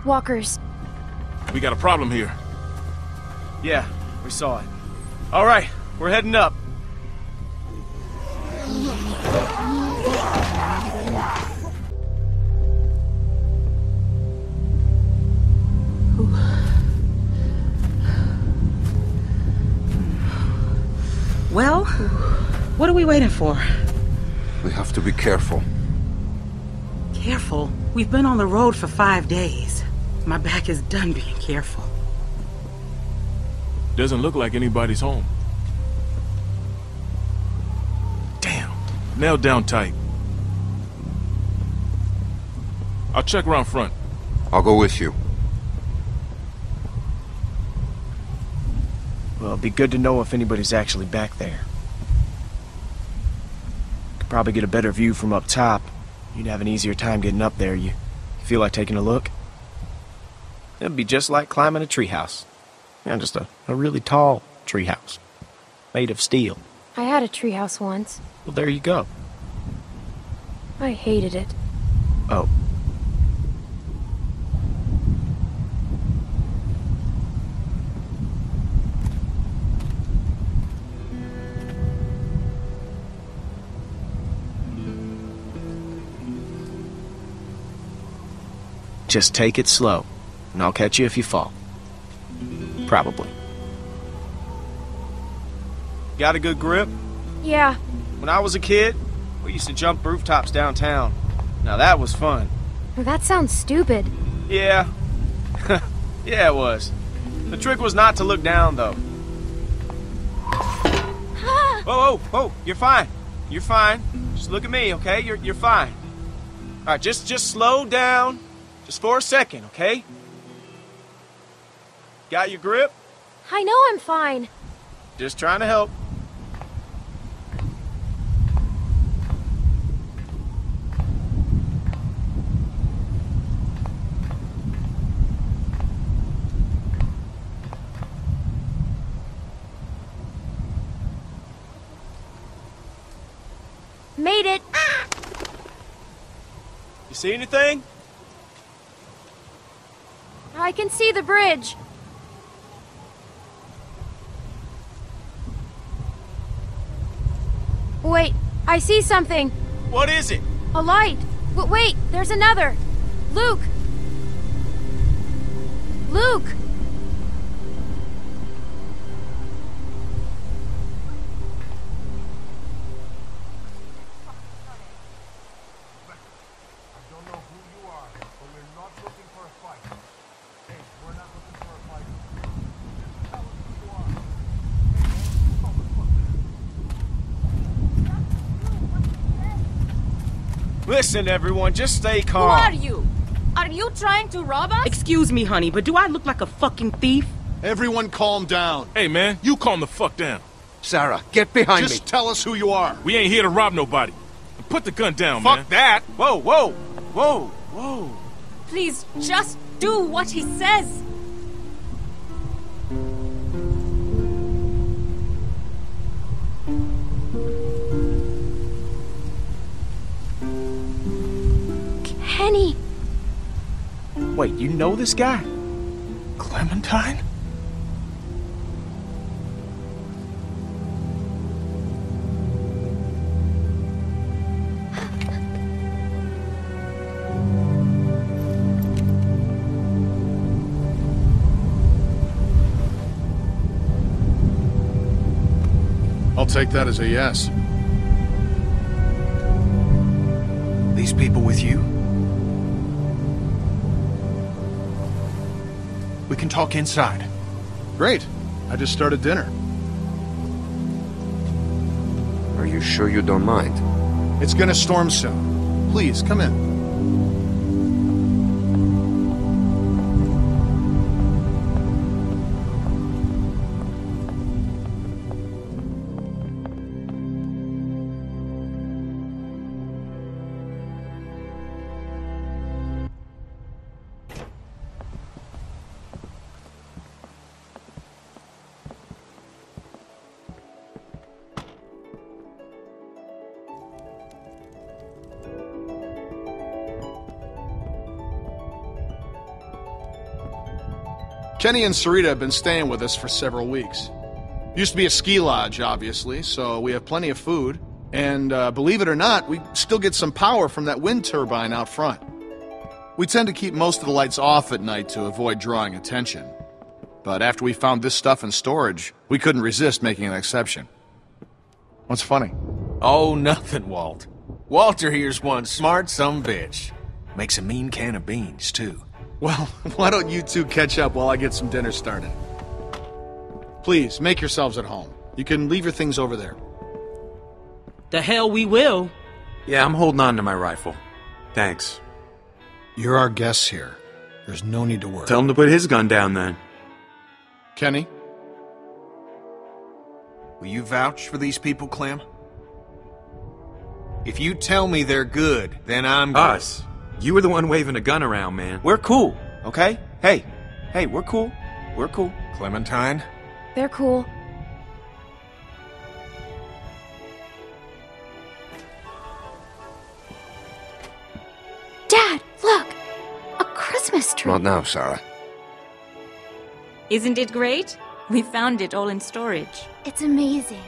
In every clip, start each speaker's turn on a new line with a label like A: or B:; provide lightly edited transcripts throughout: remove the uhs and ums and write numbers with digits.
A: Walkers.
B: We got a problem here.
C: Yeah, we saw it. All right, we're heading up.
D: Well, what are we waiting for?
E: We have to be careful.
D: Careful? We've been on the road for 5 days. My back is done being careful.
B: Doesn't look like anybody's home. Damn. Nailed down tight. I'll check around front.
E: I'll go with you.
C: Well, it'd be good to know if anybody's actually back there. Could probably get a better view from up top. You'd have an easier time getting up there. You feel like taking a look? It'd be just like climbing a treehouse. Yeah, just a really tall treehouse. Made of steel.
A: I had a treehouse once.
C: Well, there you go.
A: I hated it.
C: Oh. Just take it slow, and I'll catch you if you fall. Probably. Got a good grip?
A: Yeah.
C: When I was a kid, we used to jump rooftops downtown. Now that was fun.
A: That sounds stupid.
C: Yeah. Yeah, it was. The trick was not to look down, though. Whoa, whoa, whoa, you're fine. You're fine. Just look at me, okay? You're fine. All right, just slow down. Just for a second, okay? Got your grip?
A: I know I'm fine.
C: Just trying to help.
A: Made it.
C: You see anything?
A: I can see the bridge. Wait, I see something.
C: What is it?
A: A light. Wait, there's another. Luke! Luke!
C: Listen, everyone, just stay calm.
F: Who are you? Are you trying to rob us?
D: Excuse me, honey, but do I look like a fucking thief?
G: Everyone calm down.
B: Hey, man, you calm the fuck down.
E: Sarah, get behind me.
G: Just tell us who you are.
B: We ain't here to rob nobody. Put the gun down, man.
C: Fuck that. Whoa, whoa, whoa, whoa.
F: Please, just do what he says.
A: Kenny!
C: Wait, you know this guy?
B: Clementine?
G: I'll take that as a yes.
C: These people with you? We can talk inside.
G: Great. I just started dinner.
E: Are you sure you don't mind?
G: It's gonna storm soon. Please, come in. Kenny and Sarita have been staying with us for several weeks. Used to be a ski lodge, obviously, so we have plenty of food. And believe it or not, we still get some power from that wind turbine out front. We tend to keep most of the lights off at night to avoid drawing attention. But after we found this stuff in storage, we couldn't resist making an exception. What's funny?
C: Oh, nothing, Walt. Walter here's one smart sumbitch. Makes a mean can of beans, too.
G: Well, why don't you two catch up while I get some dinner started? Please, make yourselves at home. You can leave your things over there.
D: The hell we will.
H: Yeah, I'm holding on to my rifle. Thanks.
G: You're our guests here. There's no need to worry.
H: Tell him to put his gun down then.
G: Kenny?
C: Will you vouch for these people, Clem? If you tell me they're good, then I'm good.
H: Us. You were the one waving a gun around, man.
C: We're cool, okay? Hey, we're cool. We're cool. Clementine?
A: They're cool. Dad, look! A Christmas tree!
E: Not now, Sarah.
F: Isn't it great? We found it all in storage.
A: It's amazing.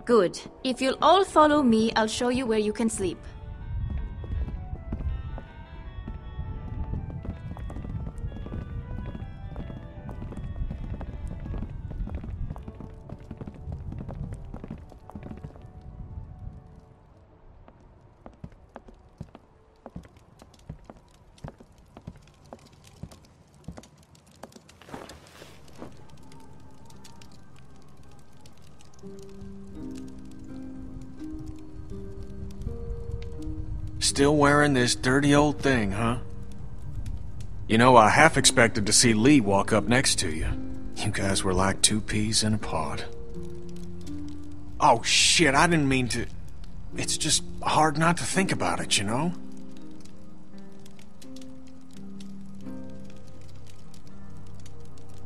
F: Good. If you'll all follow me, I'll show you where you can sleep.
C: Still wearing this dirty old thing, huh? You know, I half expected to see Lee walk up next to you. You guys were like two peas in a pod. Oh, shit, I didn't mean to... It's just hard not to think about it, you know?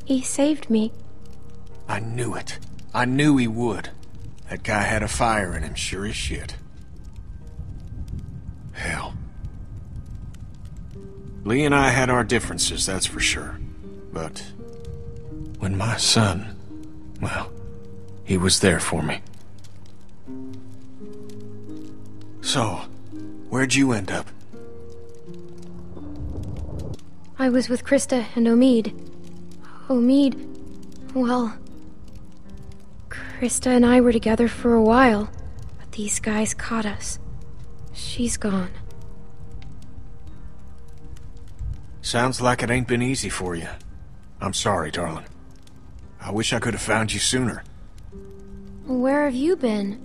A: He saved me.
C: I knew it. I knew he would. That guy had a fire in him, sure as shit. Hell. Lee and I had our differences, that's for sure. But when my son, well, he was there for me. So, where'd you end up?
A: I was with Krista and Omid. Omid, well... Krista and I were together for a while, but these guys caught us. She's gone.
C: Sounds like it ain't been easy for you. I'm sorry, darling. I wish I could have found you sooner.
A: Where have you been?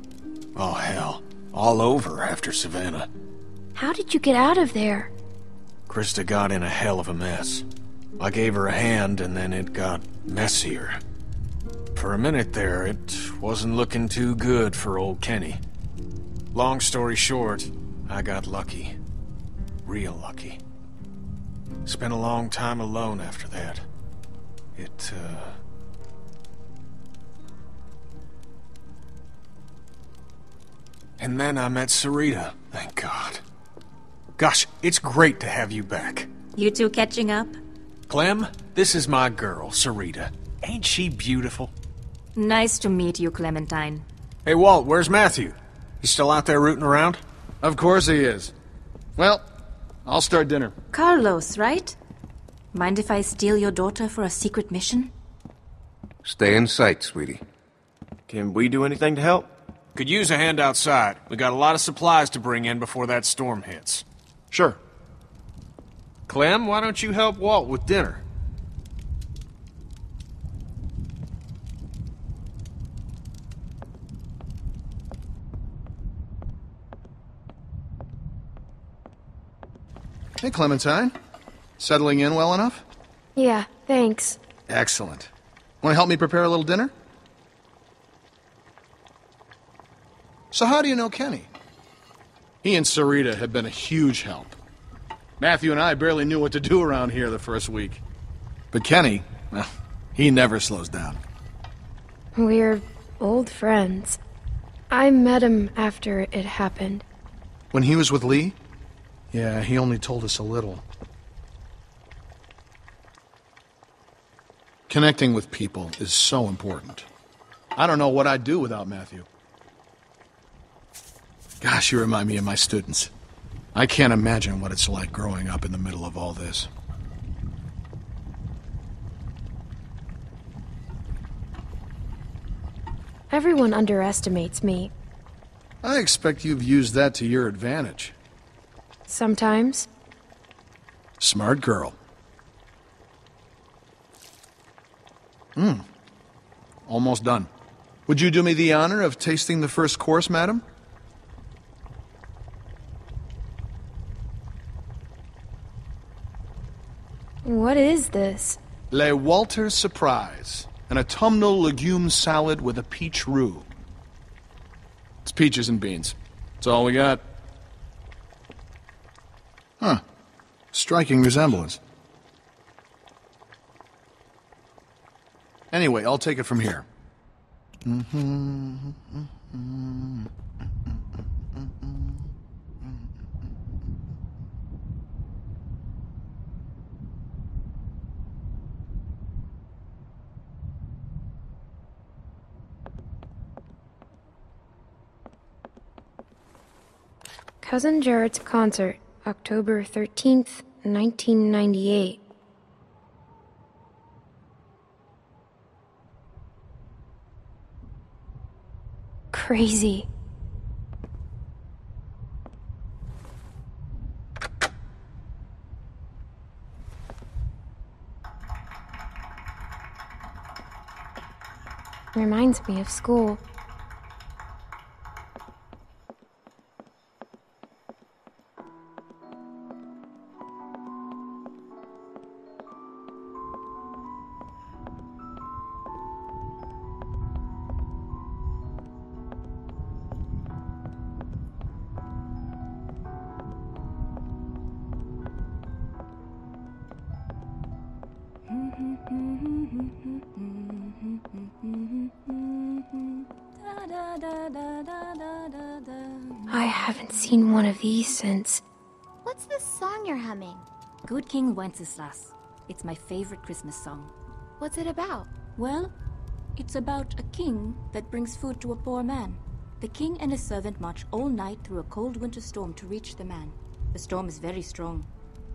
C: Oh, hell. All over after Savannah.
A: How did you get out of there?
C: Krista got in a hell of a mess. I gave her a hand, and then it got messier. For a minute there, it wasn't looking too good for old Kenny. Long story short, I got lucky. Real lucky. Spent a long time alone after that. And then I met Sarita, thank God. Gosh, it's great to have you back.
F: You two catching up?
C: Clem, this is my girl, Sarita. Ain't she beautiful?
F: Nice to meet you, Clementine.
C: Hey, Walt, where's Matthew? He's still out there rooting around?
G: Of course he is. Well, I'll start dinner.
F: Carlos, right? Mind if I steal your daughter for a secret mission?
E: Stay in sight, sweetie.
C: Can we do anything to help? Could use a hand outside. We got a lot of supplies to bring in before that storm hits.
G: Sure.
C: Clem, why don't you help Walt with dinner?
G: Hey, Clementine. Settling in well enough?
A: Yeah, thanks.
G: Excellent. Want to help me prepare a little dinner? So how do you know Kenny? He and Sarita have been a huge help. Matthew and I barely knew what to do around here the first week. But Kenny, well, he never slows down.
A: We're old friends. I met him after it happened.
G: When he was with Lee? Yeah, he only told us a little. Connecting with people is so important. I don't know what I'd do without Matthew. Gosh, you remind me of my students. I can't imagine what it's like growing up in the middle of all this.
A: Everyone underestimates me.
G: I expect you've used that to your advantage.
A: Sometimes.
G: Smart girl. Almost done. Would you do me the honor of tasting the first course, madam?
A: What is this?
G: Le Walter Surprise. An autumnal legume salad with a peach roux. It's peaches and beans. That's all we got. Huh. Striking resemblance. Anyway, I'll take it from here.
A: Cousin Jared's concert, October 13th, 1998. Crazy. Reminds me of school. I haven't seen one of these since...
I: What's this song you're humming?
F: Good King Wenceslas. It's my favorite Christmas song.
I: What's it about?
F: Well, it's about a king that brings food to a poor man. The king and his servant march all night through a cold winter storm to reach the man. The storm is very strong.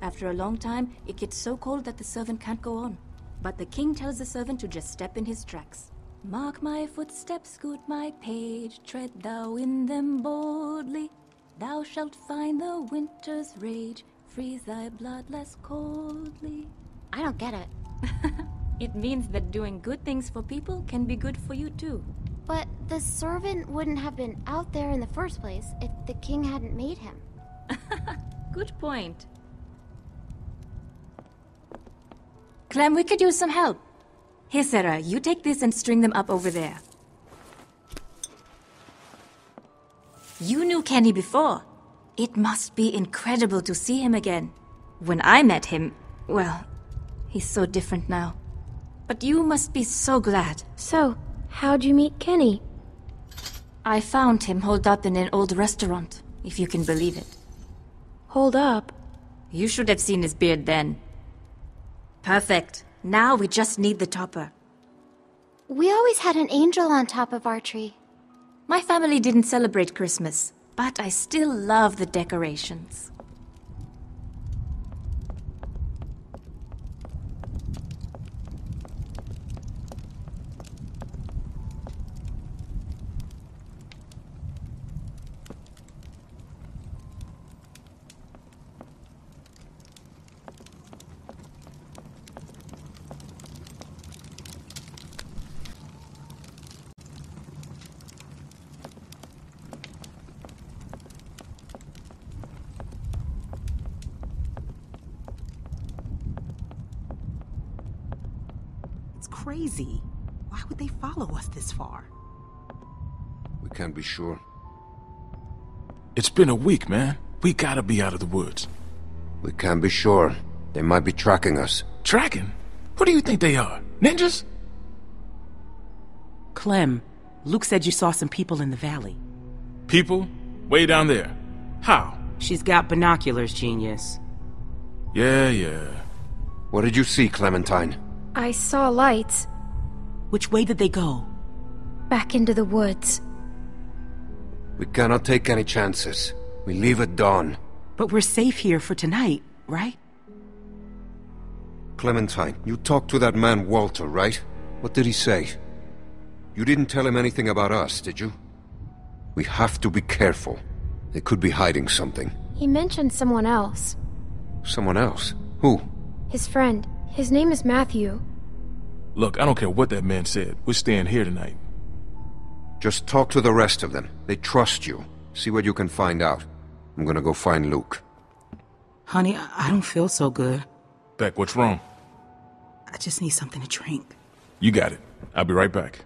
F: After a long time, it gets so cold that the servant can't go on. But the king tells the servant to just step in his tracks. Mark my footsteps, good my page, tread thou in them boldly. Thou shalt find the winter's rage, freeze thy blood less coldly.
I: I don't get it.
F: It means that doing good things for people can be good for you too.
I: But the servant wouldn't have been out there in the first place if the king hadn't made him.
F: Good point. Clem, we could use some help. Here, Sarah, you take this and string them up over there. You knew Kenny before. It must be incredible to see him again. When I met him, well, he's so different now. But you must be so glad.
A: So, how'd you meet Kenny?
F: I found him holed up in an old restaurant, if you can believe it.
A: Hold up.
F: You should have seen his beard then. Perfect. Now we just need the topper.
I: We always had an angel on top of our tree.
F: My family didn't celebrate Christmas, but I still love the decorations.
D: Crazy. Why would they follow us this far?
E: We can't be sure.
B: It's been a week, man. We gotta be out of the woods.
E: We can't be sure. They might be tracking us.
B: Tracking? Who do you think they are? Ninjas?
D: Clem, Luke said you saw some people in the valley.
B: People? Way down there. How?
D: She's got binoculars, genius.
B: Yeah.
E: What did you see, Clementine?
A: I saw lights.
D: Which way did they go?
A: Back into the woods.
E: We cannot take any chances. We leave at dawn.
D: But we're safe here for tonight, right?
E: Clementine, you talked to that man Walter, right? What did he say? You didn't tell him anything about us, did you? We have to be careful. They could be hiding something.
A: He mentioned someone else.
E: Someone else? Who?
A: His friend. His name is Matthew.
B: Look, I don't care what that man said. We're staying here tonight.
E: Just talk to the rest of them. They trust you. See what you can find out. I'm gonna go find Luke.
D: Honey, I don't feel so good.
B: Beck, what's wrong?
D: I just need something to drink.
B: You got it. I'll be right back.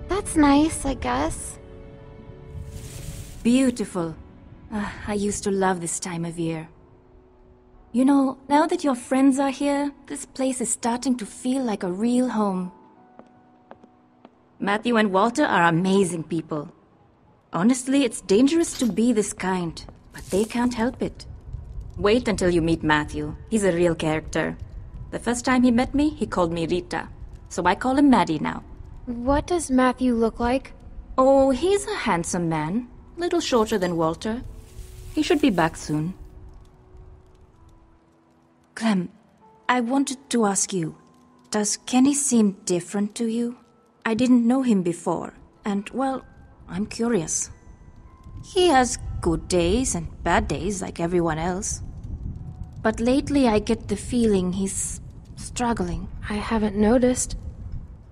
I: That's nice, I guess.
F: Beautiful. I used to love this time of year. You know, now that your friends are here, this place is starting to feel like a real home. Matthew and Walter are amazing people. Honestly, it's dangerous to be this kind, but they can't help it. Wait until you meet Matthew. He's a real character. The first time he met me, he called me Rita, so I call him Maddie now.
A: What does Matthew look like?
F: Oh, he's a handsome man. Little shorter than Walter. He should be back soon. Clem, I wanted to ask you, does Kenny seem different to you? I didn't know him before, and, well, I'm curious. He has good days and bad days like everyone else. But lately I get the feeling he's struggling.
A: I haven't noticed.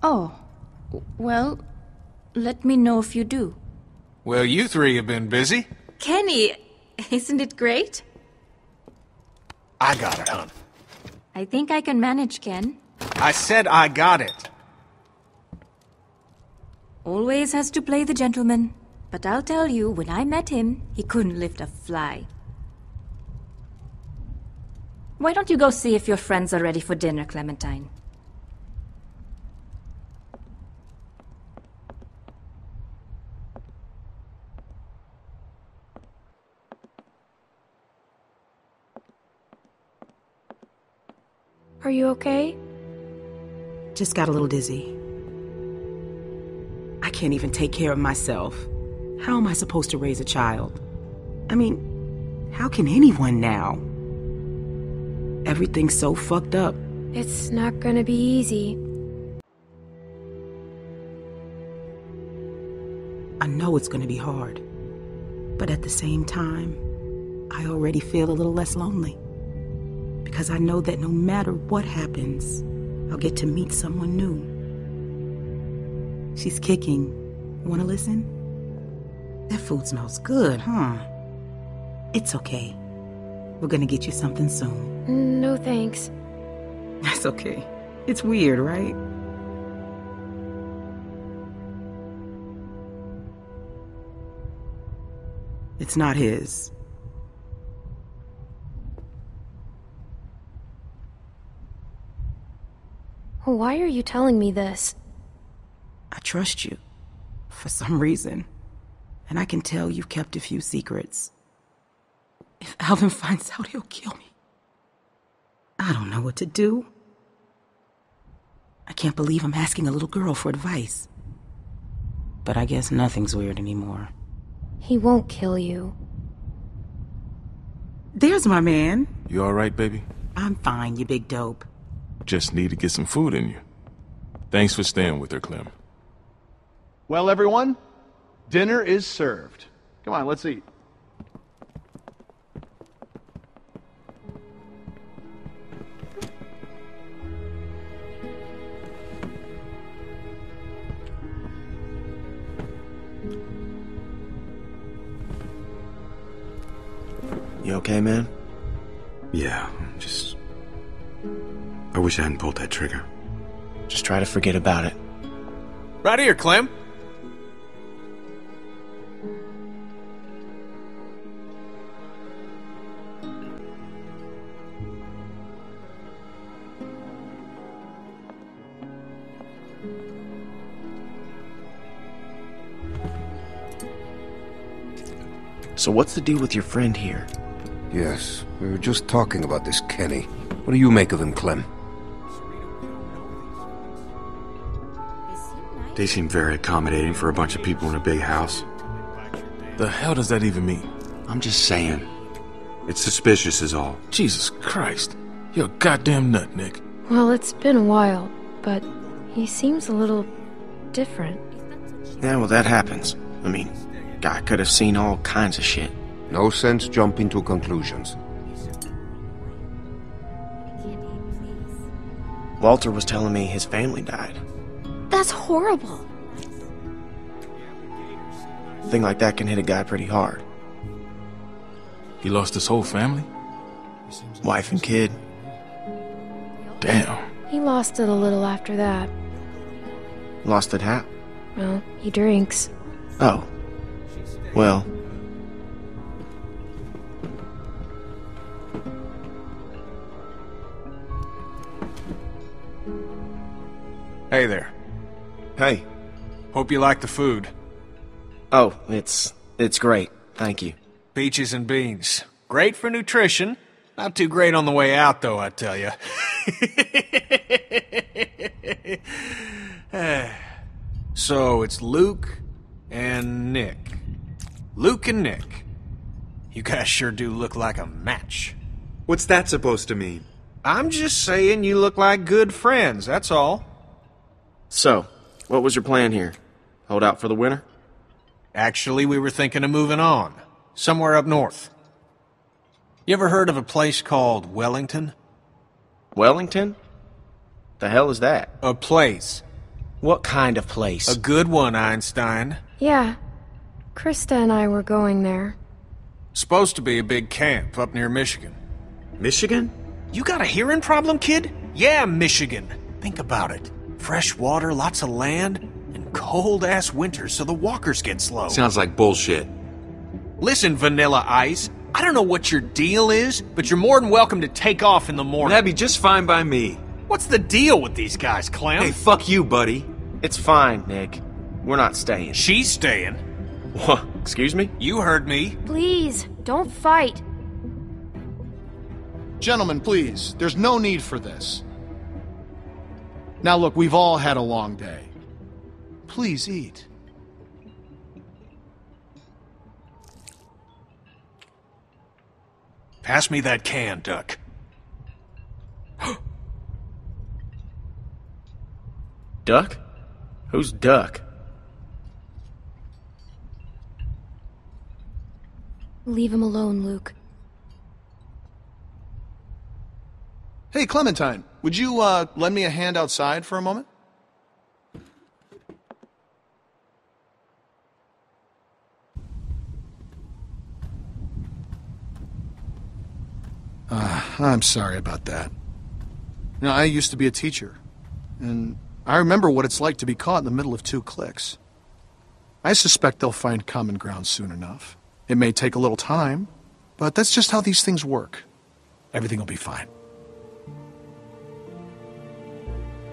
F: Oh. Well, let me know if you do.
J: Well, you three have been busy.
F: Kenny, isn't it great?
J: I got it, hon.
F: I think I can manage, Ken.
J: I said I got it.
F: Always has to play the gentleman. But I'll tell you, when I met him, he couldn't lift a fly. Why don't you go see if your friends are ready for dinner, Clementine?
A: Are you okay?
D: Just got a little dizzy. I can't even take care of myself. How am I supposed to raise a child? I mean, how can anyone now? Everything's so fucked up.
A: It's not gonna be easy.
D: I know it's gonna be hard. But at the same time, I already feel a little less lonely. Because I know that no matter what happens, I'll get to meet someone new. She's kicking. Wanna listen? That food smells good, huh? It's okay. We're gonna get you something soon.
A: No thanks.
D: That's okay. It's weird, right? It's not his.
A: Why are you telling me this?
D: I trust you. For some reason. And I can tell you've kept a few secrets. If Alvin finds out, he'll kill me. I don't know what to do. I can't believe I'm asking a little girl for advice. But I guess nothing's weird anymore.
A: He won't kill you.
D: There's my man.
B: You alright, baby?
D: I'm fine, you big dope.
B: Just need to get some food in you. Thanks for staying with her, Clem.
G: Well, everyone, dinner is served. Come on, let's eat.
C: You okay, man?
H: Yeah, I wish I hadn't pulled that trigger.
C: Just try to forget about it.
J: Right here, Clem.
C: So what's the deal with your friend here?
E: Yes, we were just talking about this Kenny. What do you make of him, Clem?
H: They seem very accommodating for a bunch of people in a big house.
B: The hell does that even mean?
H: I'm just saying. It's suspicious is all.
B: Jesus Christ. You're a goddamn nut, Nick.
A: Well, it's been a while, but he seems a little different.
C: Yeah, well, that happens. I mean, guy could have seen all kinds of shit.
E: No sense jumping to conclusions.
C: Walter was telling me his family died.
I: That's horrible.
C: A thing like that can hit a guy pretty hard.
B: He lost his whole family?
C: Wife and kid.
B: Damn.
A: He lost it a little after that.
C: Lost it how?
A: Well, he drinks.
C: Oh. Well.
J: Hey there.
C: Hey.
J: Hope you like the food.
C: Oh, it's great. Thank you.
J: Peaches and beans. Great for nutrition. Not too great on the way out, though, I tell you. So, it's Luke and Nick. Luke and Nick. You guys sure do look like a match.
H: What's that supposed to mean?
J: I'm just saying you look like good friends, that's all.
C: So, what was your plan here? Hold out for the winter?
J: Actually, we were thinking of moving on. Somewhere up north. You ever heard of a place called Wellington?
C: Wellington? The hell is that?
J: A place.
C: What kind of place?
J: A good one, Einstein.
A: Yeah. Krista and I were going there.
J: Supposed to be a big camp up near Michigan.
H: Michigan?
J: You got a hearing problem, kid? Yeah, Michigan. Think about it. Fresh water, lots of land, and cold-ass winters so the walkers get slow.
H: Sounds like bullshit.
J: Listen, Vanilla Ice, I don't know what your deal is, but you're more than welcome to take off in the morning.
H: That'd be just fine by me.
J: What's the deal with these guys, Clem?
H: Hey, fuck you, buddy.
C: It's fine, Nick. We're not staying.
J: She's staying.
C: What? Excuse me?
J: You heard me.
A: Please, don't fight.
G: Gentlemen, please, there's no need for this. Now look, we've all had a long day. Please eat.
J: Pass me that can, Duck.
C: Duck? Who's Duck?
A: Leave him alone, Luke.
G: Hey, Clementine, would you, lend me a hand outside for a moment? I'm sorry about that. You know, I used to be a teacher, and I remember what it's like to be caught in the middle of two cliques. I suspect they'll find common ground soon enough. It may take a little time, but that's just how these things work. Everything will be fine.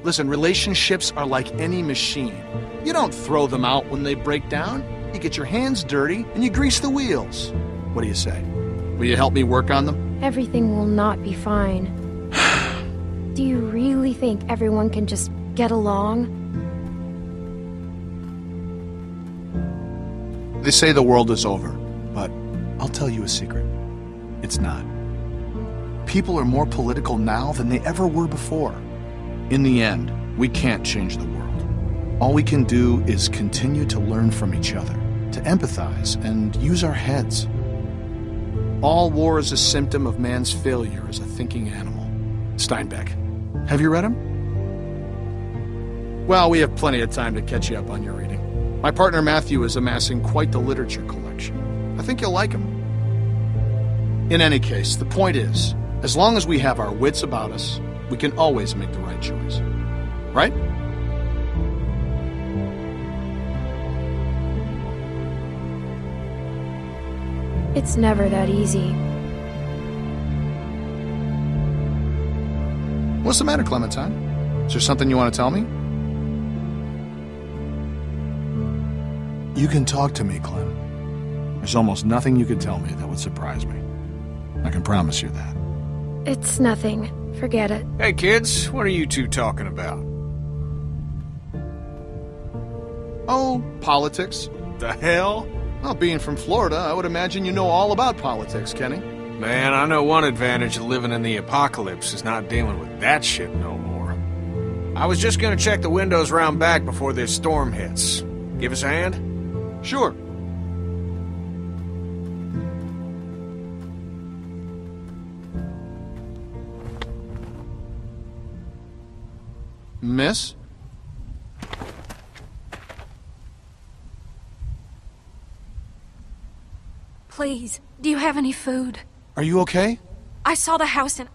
G: Listen, relationships are like any machine. You don't throw them out when they break down. You get your hands dirty and you grease the wheels. What do you say? Will you help me work on them?
A: Everything will not be fine. Do you really think everyone can just get along?
G: They say the world is over, but I'll tell you a secret. It's not. People are more political now than they ever were before. In the end, We can't change the world. All we can do is continue to learn from each other, to empathize, and use our heads. All war is a symptom of man's failure as a thinking animal. Steinbeck. Have you read him? Well, we have plenty of time to catch you up on your reading. My partner Matthew is amassing quite the literature collection. I think you'll like him. In any case, the point is, as long as we have our wits about us, we can always make the right choice. Right?
A: It's never that easy.
G: What's the matter, Clementine? Is there something you want to tell me? You can talk to me, Clem. There's almost nothing you could tell me that would surprise me. I can promise you that.
A: It's nothing. Forget it.
J: Hey, kids, what are you two talking about?
G: Oh, politics.
J: The hell?
G: Well, being from Florida, I would imagine you know all about politics, Kenny.
J: Man, I know one advantage of living in the apocalypse is not dealing with that shit no more. I was just gonna check the windows round back before this storm hits. Give us a hand?
G: Sure. Miss?
K: Please, do you have any food?
G: Are you okay?
K: I saw the house and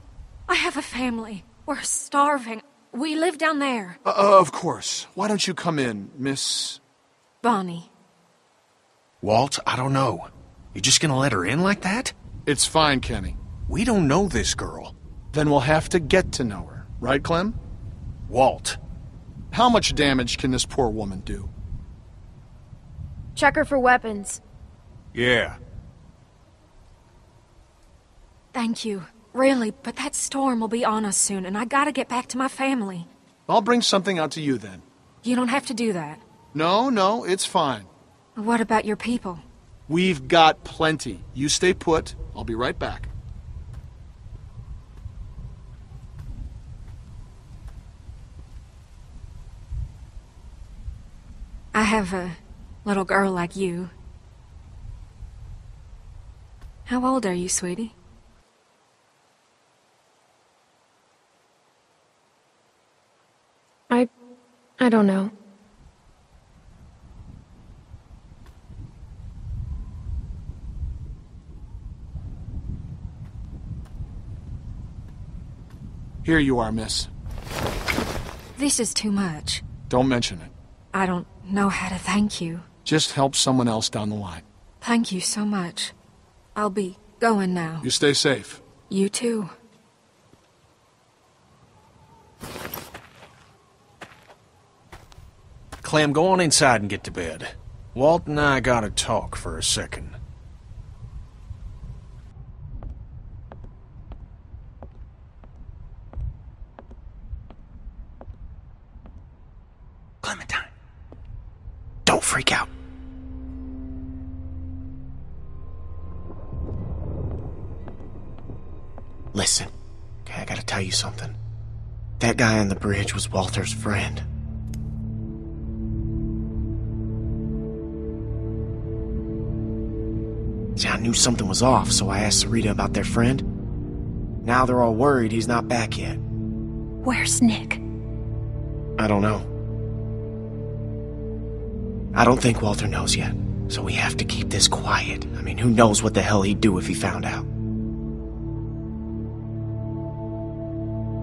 K: I have a family. We're starving. We live down there.
G: Of course. Why don't you come in, Miss...
K: Bonnie.
J: Walt, I don't know. You just gonna let her in like that?
G: It's fine, Kenny.
J: We don't know this girl.
G: Then we'll have to get to know her. Right, Clem?
J: Walt.
G: How much damage can this poor woman do?
A: Check her for weapons.
J: Yeah.
K: Thank you. Really, but that storm will be on us soon, and I gotta get back to my family.
G: I'll bring something out to you then.
K: You don't have to do that.
G: No, it's fine.
K: What about your people?
G: We've got plenty. You stay put. I'll be right back.
K: I have a little girl like you. How old are you, sweetie?
A: I don't know.
G: Here you are, miss.
K: This is too much.
G: Don't mention it.
K: I don't know how to thank you.
G: Just help someone else down the line.
K: Thank you so much. I'll be going now.
G: You stay safe.
K: You too.
J: Clem, go on inside and get to bed. Walt and I gotta talk for a second.
C: Clementine, don't freak out. Listen, okay, I gotta tell you something. That guy on the bridge was Walter's friend. See, I knew something was off, so I asked Sarita about their friend. Now they're all worried he's not back yet.
K: Where's Nick?
C: I don't know. I don't think Walter knows yet, so we have to keep this quiet. I mean, who knows what the hell he'd do if he found out.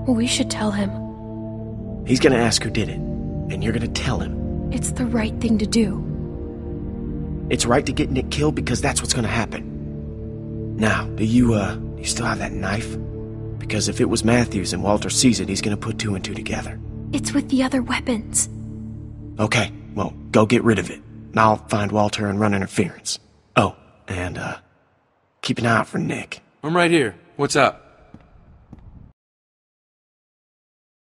A: We should tell him.
C: He's gonna ask who did it, and you're gonna tell him.
A: It's the right thing to do.
C: It's right to get Nick killed because that's what's gonna happen. Now, do you still have that knife? Because if it was Matthew's and Walter sees it, he's gonna put two and two together.
A: It's with the other weapons.
C: Okay, well, go get rid of it. And I'll find Walter and run interference. Oh, and, keep an eye out for Nick.
H: I'm right here. What's up?